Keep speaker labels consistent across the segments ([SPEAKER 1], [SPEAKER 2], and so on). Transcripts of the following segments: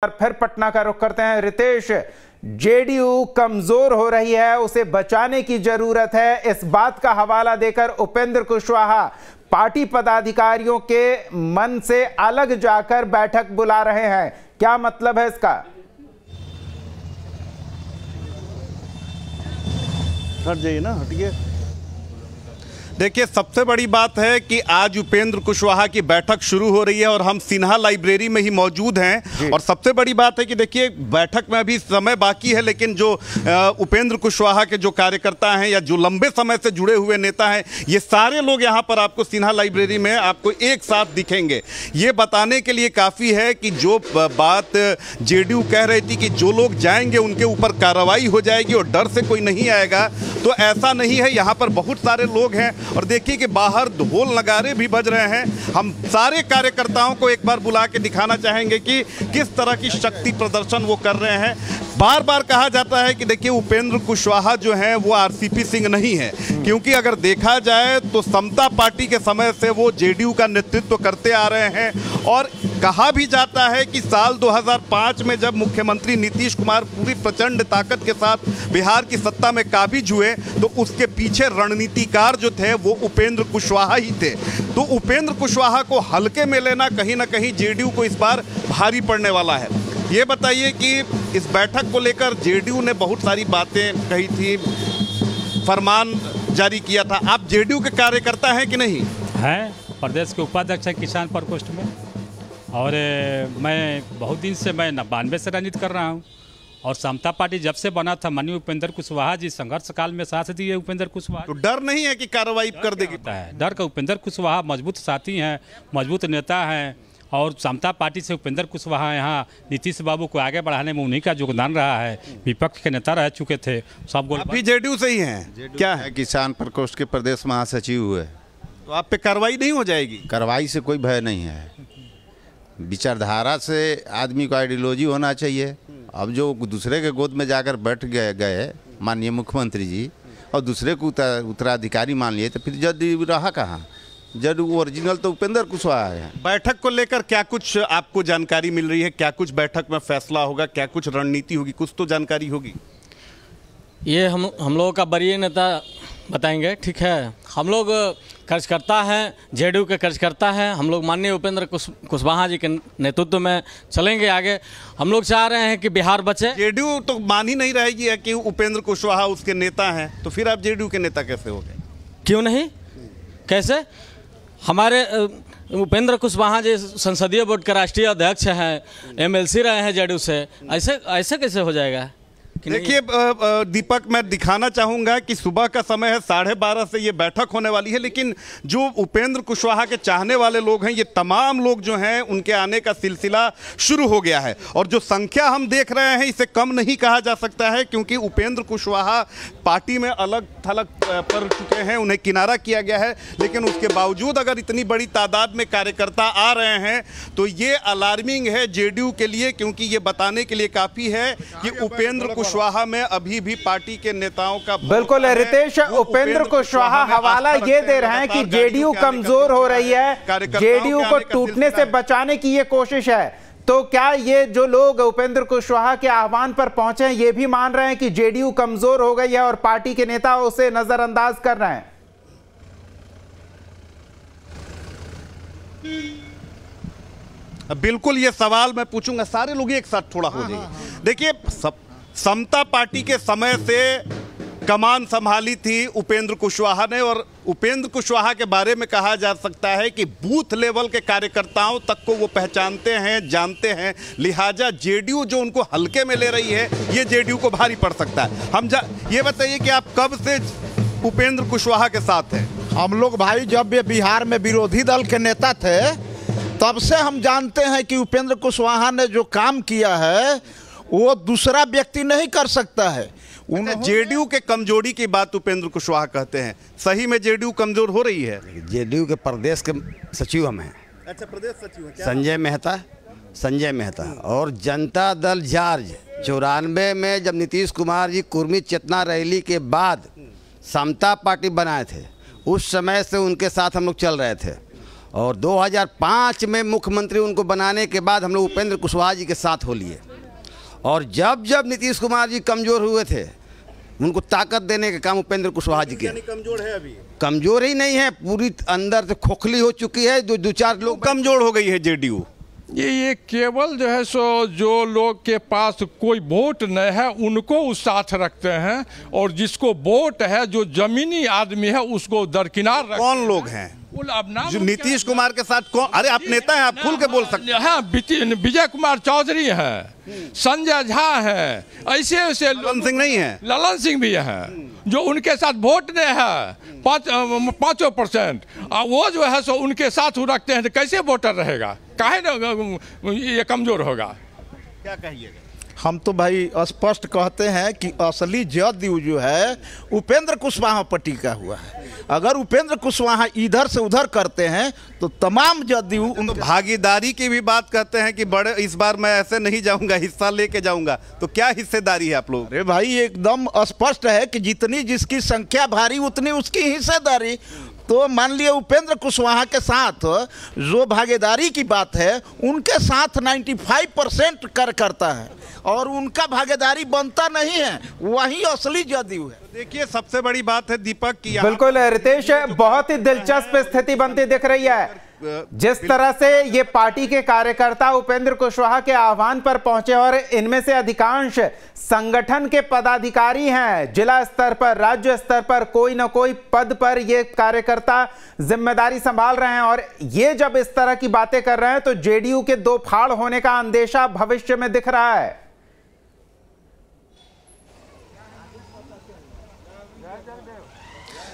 [SPEAKER 1] फिर पटना का रुख करते हैं। रितेश, जेडीयू कमजोर हो रही है, उसे बचाने की जरूरत है, इस बात का हवाला देकर उपेंद्र कुशवाहा पार्टी पदाधिकारियों के मन से अलग जाकर बैठक बुला रहे हैं। क्या मतलब है इसका?
[SPEAKER 2] हट जाइए ना, हटिए। देखिए, सबसे बड़ी बात है कि आज उपेंद्र कुशवाहा की बैठक शुरू हो रही है और हम सिन्हा लाइब्रेरी में ही मौजूद हैं। और सबसे बड़ी बात है कि देखिए, बैठक में अभी समय बाकी है, लेकिन जो उपेंद्र कुशवाहा के जो कार्यकर्ता हैं या जो लंबे समय से जुड़े हुए नेता हैं, ये सारे लोग यहाँ पर आपको सिन्हा लाइब्रेरी में आपको एक साथ दिखेंगे। ये बताने के लिए काफ़ी है कि जो बात जेडीयू कह रही थी कि जो लोग जाएंगे उनके ऊपर कार्रवाई हो जाएगी और डर से कोई नहीं आएगा, तो ऐसा नहीं है। यहाँ पर बहुत सारे लोग हैं और देखिए कि बाहर ढोल नगारे भी बज रहे हैं। हम सारे कार्यकर्ताओं को एक बार बुला के दिखाना चाहेंगे कि किस तरह की शक्ति प्रदर्शन वो कर रहे हैं। बार बार कहा जाता है कि देखिए, उपेंद्र कुशवाहा जो हैं वो आरसीपी सिंह नहीं है, क्योंकि अगर देखा जाए तो समता पार्टी के समय से वो जेडीयू का नेतृत्व करते आ रहे हैं। और कहा भी जाता है कि साल 2005 में जब मुख्यमंत्री नीतीश कुमार पूरी प्रचंड ताकत के साथ बिहार की सत्ता में काबिज हुए, तो उसके पीछे रणनीतिकार जो थे वो उपेंद्र कुशवाहा ही थे। तो उपेंद्र कुशवाहा को हल्के में लेना कहीं ना कहीं जेडीयू को इस बार भारी पड़ने वाला है। ये बताइए कि इस बैठक को लेकर जेडीयू ने बहुत सारी बातें कही थी, फरमान जारी किया था। आप जेडीयू के कार्यकर्ता हैं कि नहीं? हैं,
[SPEAKER 3] प्रदेश के उपाध्यक्ष हैं किसान प्रकोष्ठ में। और मैं बहुत दिन से, मैं 92 से राजनीति कर रहा हूँ। और समता पार्टी जब से बना था, माननीय उपेंद्र कुशवाहा जी संघर्ष काल में साथ दिए उपेंद्र कुशवाहा।
[SPEAKER 2] तो डर नहीं है कि कार्रवाई कर देगी?
[SPEAKER 3] डर का उपेंद्र कुशवाहा मजबूत साथी हैं, मजबूत नेता हैं। और समता पार्टी से उपेंद्र कुशवाहा यहाँ नीतीश बाबू को आगे बढ़ाने में उन्हीं का योगदान रहा है। विपक्ष के नेता रह चुके थे सब।
[SPEAKER 2] अभी जेडीयू से ही हैं? क्या है?
[SPEAKER 4] किसान प्रकोष्ठ के प्रदेश महासचिव हुए।
[SPEAKER 2] तो आप पे कार्रवाई नहीं हो जाएगी?
[SPEAKER 4] कार्रवाई से कोई भय नहीं है। विचारधारा से आदमी को आइडियोलॉजी होना चाहिए। अब जो दूसरे के गोद में जाकर बैठ गए माननीय मुख्यमंत्री जी और दूसरे को उत्तराधिकारी मान लिए, तो फिर जदयू रहा कहाँ? जदयू ओरिजिनल तो उपेंद्र कुशवाहा है।
[SPEAKER 2] बैठक को लेकर क्या कुछ आपको जानकारी मिल रही है? क्या कुछ बैठक में फैसला होगा? क्या कुछ रणनीति होगी? कुछ तो जानकारी होगी।
[SPEAKER 5] ये हम लोगों का वरीय नेता बताएंगे, ठीक है। हम लोग कार्यकर्ता हैं, जेडीयू के कार्यकर्ता हैं। हम लोग माननीय उपेंद्र कुशवाहा जी के नेतृत्व में चलेंगे आगे। हम लोग चाह रहे हैं कि बिहार बचे। जेडीयू
[SPEAKER 2] तो मान ही नहीं रहेगी कि उपेंद्र कुशवाहा उसके नेता हैं, तो फिर आप जेडीयू के नेता कैसे हो गए?
[SPEAKER 5] क्यों नहीं, कैसे? हमारे उपेंद्र कुशवाहा जी संसदीय बोर्ड के राष्ट्रीय अध्यक्ष हैं, एमएलसी रहे हैं जेडीयू से। ऐसे कैसे हो जाएगा?
[SPEAKER 2] देखिए दीपक, मैं दिखाना चाहूँगा कि सुबह का समय है, 12:30 से ये बैठक होने वाली है, लेकिन जो उपेंद्र कुशवाहा के चाहने वाले लोग हैं, ये तमाम लोग जो हैं उनके आने का सिलसिला शुरू हो गया है। और जो संख्या हम देख रहे हैं, इसे कम नहीं कहा जा सकता है, क्योंकि उपेंद्र कुशवाहा पार्टी में अलग थलग पड़ चुके हैं, उन्हें किनारा किया गया है। लेकिन उसके बावजूद अगर इतनी बड़ी तादाद में कार्यकर्ता आ रहे हैं, तो ये अलार्मिंग है जेडीयू के लिए, क्योंकि ये बताने के लिए काफ़ी है कि उपेंद्र कुशवाहा में अभी भी पार्टी के नेताओं का।
[SPEAKER 1] बिल्कुल रितेश, उपेंद्र कुशवाहा हवाला ये दे रहे हैं कि जेडीयू कमजोर हो रही है, जेडीयू को टूटने से बचाने की ये कोशिश है। तो क्या ये जो लोग उपेंद्र कुशवाहा के आह्वान पर पहुंचे हैं, ये भी मान रहे हैं कि जेडीयू कमजोर हो गई है और पार्टी के नेता उसे नजरअंदाज कर रहे हैं?
[SPEAKER 2] बिल्कुल, ये सवाल मैं पूछूंगा, सारे लोग एक साथ थोड़ा हो जाइए। देखिए, समता पार्टी के समय से कमान संभाली थी उपेंद्र कुशवाहा ने, और उपेंद्र कुशवाहा के बारे में कहा जा सकता है कि बूथ लेवल के कार्यकर्ताओं तक को वो पहचानते हैं, जानते हैं। लिहाजा जेडीयू जो उनको हल्के में ले रही है, ये जेडीयू को भारी पड़ सकता है। ये बताइए कि आप कब से उपेंद्र कुशवाहा के साथ हैं?
[SPEAKER 6] हम लोग भाई, जब ये बिहार में विरोधी दल के नेता थे, तब से हम जानते हैं कि उपेंद्र कुशवाहा ने जो काम किया है वो दूसरा व्यक्ति नहीं कर सकता है।
[SPEAKER 2] जेडीयू के कमजोरी की बात उपेंद्र कुशवाहा कहते हैं, सही में जेडीयू कमजोर हो रही है?
[SPEAKER 7] जेडीयू के प्रदेश के सचिव हम हैं।
[SPEAKER 2] अच्छा, प्रदेश सचिव हैं?
[SPEAKER 7] संजय मेहता और जनता दल जार्ज 94 में जब नीतीश कुमार जी कुर्मी चेतना रैली के बाद समता पार्टी बनाए थे, उस समय से उनके साथ हम लोग चल रहे थे। और 2005 में मुख्यमंत्री उनको बनाने के बाद हम लोग उपेंद्र कुशवाहा जी के साथ हो लिए। और जब जब नीतीश कुमार जी कमज़ोर हुए थे, उनको ताकत देने का काम उपेंद्र कुशवाहा जी के।
[SPEAKER 2] कमजोर है अभी?
[SPEAKER 7] कमजोर ही नहीं है, पूरी अंदर से खोखली हो चुकी है। दो चार लोग
[SPEAKER 2] कमजोर हो गई है जेडीयू।
[SPEAKER 8] ये केवल जो है सो जो लोग के पास कोई वोट नहीं है उनको उस साथ रखते हैं, और जिसको वोट है, जो जमीनी आदमी है, उसको दरकिनार रखते हैं।
[SPEAKER 2] कौन लोग हैं जो नीतीश कुमार के साथ? कौन? अरे आप नेता हैं, आप खुल के बोल सकते हैं।
[SPEAKER 8] हाँ, विजय कुमार चौधरी हैं, संजय झा हैं, ऐसे ऐसे।
[SPEAKER 2] ललन सिंह नहीं है?
[SPEAKER 8] ललन सिंह भी हैं, जो उनके साथ वोट नहीं है 5%, और वो जो है सो उनके साथ रखते हैं, तो कैसे वोटर रहेगा? काहे ये कमजोर होगा?
[SPEAKER 2] क्या कहिएगा?
[SPEAKER 6] हम तो भाई स्पष्ट कहते हैं कि असली जदयू जो है उपेंद्र कुशवाहा पर टिका हुआ है। अगर उपेंद्र कुशवाहा इधर से उधर करते हैं तो तमाम जदयू
[SPEAKER 2] तो भागीदारी की भी बात करते हैं कि बड़े इस बार मैं ऐसे नहीं जाऊंगा, हिस्सा लेके जाऊंगा। तो क्या हिस्सेदारी है आप लोग?
[SPEAKER 6] अरे भाई एकदम स्पष्ट है कि जितनी जिसकी संख्या भारी उतनी उसकी हिस्सेदारी। तो मान लिया उपेंद्र कुशवाहा के साथ जो भागीदारी की बात है, उनके साथ 95% करता है, और उनका भागीदारी बनता नहीं है, वही असली जदयू है।
[SPEAKER 2] देखिए सबसे बड़ी बात है दीपक की,
[SPEAKER 1] बिल्कुल रितेश, बहुत ही दिलचस्प स्थिति बनती दिख रही है। जिस तरह से ये पार्टी के कार्यकर्ता उपेंद्र कुशवाहा के आह्वान पर पहुंचे, और इनमें से अधिकांश संगठन के पदाधिकारी हैं, जिला स्तर पर, राज्य स्तर पर कोई ना कोई पद पर ये कार्यकर्ता जिम्मेदारी संभाल रहे हैं, और ये जब इस तरह की बातें कर रहे हैं तो जेडीयू के दो फाड़ होने का अंदेशा भविष्य में दिख रहा है।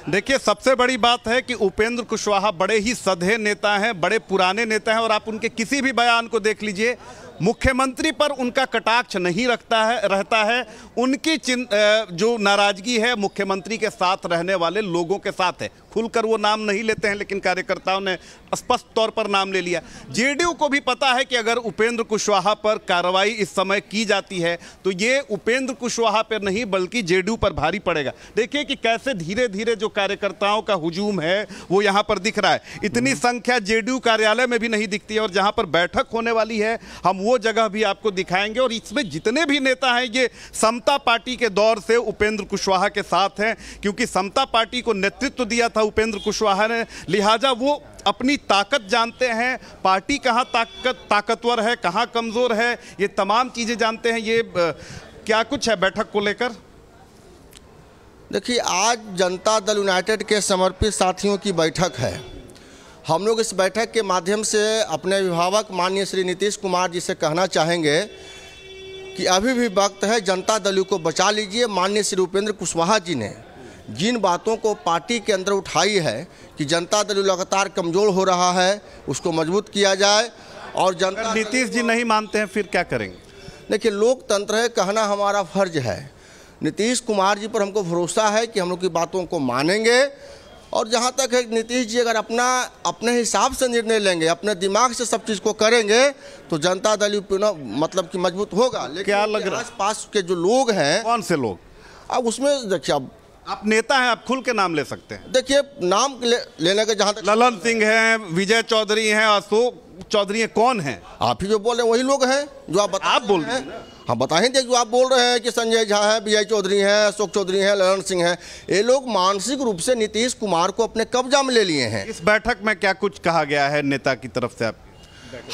[SPEAKER 2] देखिए सबसे बड़ी बात है कि उपेंद्र कुशवाहा बड़े ही सधे नेता हैं, बड़े पुराने नेता हैं, और आप उनके किसी भी बयान को देख लीजिए, मुख्यमंत्री पर उनका कटाक्ष नहीं रहता है। उनकी जो नाराजगी है मुख्यमंत्री के साथ रहने वाले लोगों के साथ है। खुलकर वो नाम नहीं लेते हैं, लेकिन कार्यकर्ताओं ने स्पष्ट तौर पर नाम ले लिया। जेडीयू को भी पता है कि अगर उपेंद्र कुशवाहा पर कार्रवाई इस समय की जाती है तो ये उपेंद्र कुशवाहा पर नहीं बल्कि जेडीयू पर भारी पड़ेगा। देखिए कि कैसे धीरे धीरे जो कार्यकर्ताओं का हुजूम है वो यहाँ पर दिख रहा है। इतनी संख्या जेडीयू कार्यालय में भी नहीं दिखती है, और जहाँ पर बैठक होने वाली है हम वो जगह भी आपको दिखाएंगे। और इसमें जितने भी नेता हैं ये समता पार्टी के दौर से उपेंद्र कुशवाहा के साथ हैं, क्योंकि समता पार्टी को नेतृत्व दिया था उपेंद्र कुशवाहा ने, लिहाजा वो अपनी ताकत जानते हैं, पार्टी कहाँ ताकतवर है, कहाँ कमज़ोर है, ये तमाम चीज़ें जानते हैं। ये क्या कुछ है बैठक को लेकर?
[SPEAKER 9] देखिए, आज जनता दल यूनाइटेड के समर्पित साथियों की बैठक है। हम लोग इस बैठक के माध्यम से अपने अभिभावक माननीय श्री नीतीश कुमार जी से कहना चाहेंगे कि अभी भी वक्त है, जनता दल को बचा लीजिए। माननीय श्री उपेंद्र कुशवाहा जी ने जिन बातों को पार्टी के अंदर उठाई है कि जनता दल लगातार कमज़ोर हो रहा है, उसको मजबूत किया जाए। और जनता
[SPEAKER 2] नीतीश जी नहीं मानते हैं फिर क्या करेंगे?
[SPEAKER 9] देखिए, लोकतंत्र है, कहना हमारा फर्ज है। नीतीश कुमार जी पर हमको भरोसा है कि हम लोग की बातों को मानेंगे, और जहाँ तक है नीतीश जी अगर अपने हिसाब से निर्णय लेंगे, अपने दिमाग से सब चीज़ को करेंगे, तो जनता दल मतलब कि मजबूत होगा। लेकिन
[SPEAKER 2] क्या लग रहा है
[SPEAKER 9] आस-पास के जो लोग हैं,
[SPEAKER 2] कौन से लोग?
[SPEAKER 9] अब उसमें देखिए, अब
[SPEAKER 2] आप नेता हैं, आप खुल के नाम ले सकते हैं।
[SPEAKER 9] देखिए, नाम लेने के जहाँ तक
[SPEAKER 2] ललन सिंह हैं, विजय चौधरी हैं, अशोक चौधरी हैं, कौन हैं?
[SPEAKER 9] आप ही जो बोल रहे हैं वही लोग हैं जो आप
[SPEAKER 2] बोल रहे हैं।
[SPEAKER 9] हाँ, बताएं जो आप बोल रहे हैं कि संजय झा है, विजय चौधरी हैं, अशोक चौधरी हैं, ललन सिंह हैं, ये लोग मानसिक रूप से नीतीश कुमार को अपने कब्जा में ले लिए हैं।
[SPEAKER 2] इस बैठक में क्या कुछ कहा गया है नेता की तरफ से? आप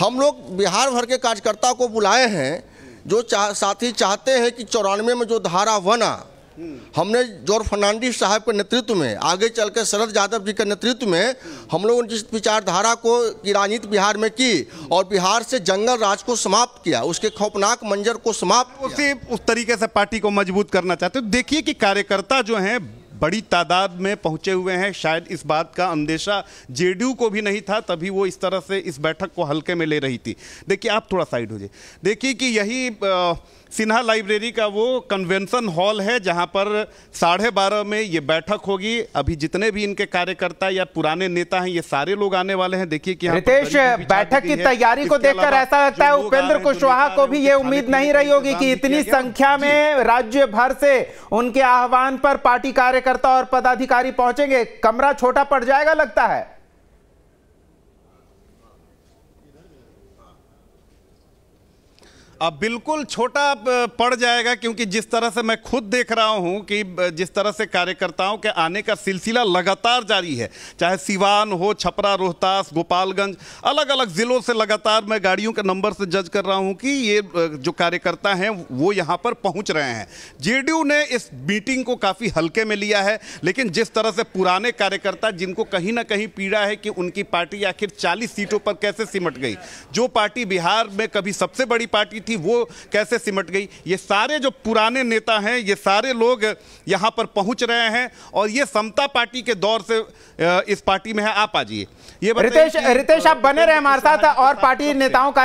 [SPEAKER 9] हम लोग बिहार भर के कार्यकर्ता को बुलाए हैं, जो साथी चाहते हैं कि 94 में जो धारा बना, हमने जॉर्ज फर्नांडिस साहब के नेतृत्व में, आगे चलकर शरद यादव जी के नेतृत्व में हम लोगों ने जिस विचारधारा की राजनीति बिहार में की और बिहार से जंगल राज को समाप्त किया, उसके खौफनाक मंजर को समाप्त
[SPEAKER 2] किया, उस तरीके से पार्टी को मजबूत करना चाहते हो। देखिए कि कार्यकर्ता जो हैं बड़ी तादाद में पहुंचे हुए हैं। शायद इस बात का अंदेशा जेडीयू को भी नहीं था, तभी वो इस तरह से इस बैठक को हल्के में ले रही थी। देखिए, आप थोड़ा साइड हो जाइए। देखिए कि यही सिन्हा लाइब्रेरी का वो कन्वेंशन हॉल है जहां पर 12:30 में ये बैठक होगी। अभी जितने भी इनके कार्यकर्ता या पुराने नेता हैं ये सारे लोग आने वाले हैं। देखिए कि
[SPEAKER 1] रितेश, बैठक की तैयारी को देखकर ऐसा लगता है उपेंद्र कुशवाहा को भी ये उम्मीद नहीं रही होगी कि इतनी संख्या में राज्य भर से उनके आह्वान पर पार्टी कार्यकर्ता और पदाधिकारी पहुंचेंगे। कमरा छोटा पड़ जाएगा लगता है।
[SPEAKER 2] अब बिल्कुल छोटा पड़ जाएगा, क्योंकि जिस तरह से मैं खुद देख रहा हूं कि जिस तरह से कार्यकर्ताओं के आने का सिलसिला लगातार जारी है, चाहे सिवान हो, छपरा, रोहतास, गोपालगंज, अलग अलग जिलों से लगातार मैं गाड़ियों के नंबर से जज कर रहा हूं कि ये जो कार्यकर्ता हैं वो यहां पर पहुंच रहे हैं। जेडीयू ने इस मीटिंग को काफ़ी हल्के में लिया है, लेकिन जिस तरह से पुराने कार्यकर्ता जिनको कहीं ना कहीं पीड़ा है कि उनकी पार्टी आखिर 40 सीटों पर कैसे सिमट गई, जो पार्टी बिहार में कभी सबसे बड़ी पार्टी थी वो कैसे सिमट गई, ये सारे जो पुराने नेता हैं ये सारे लोग यहां पर पहुंच रहे हैं और ये समता पार्टी के दौर से इस पार्टी में है। आप आ जाइए। ये
[SPEAKER 1] रितेश आप बने रहे हमारे साथ और पार्टी नेताओं का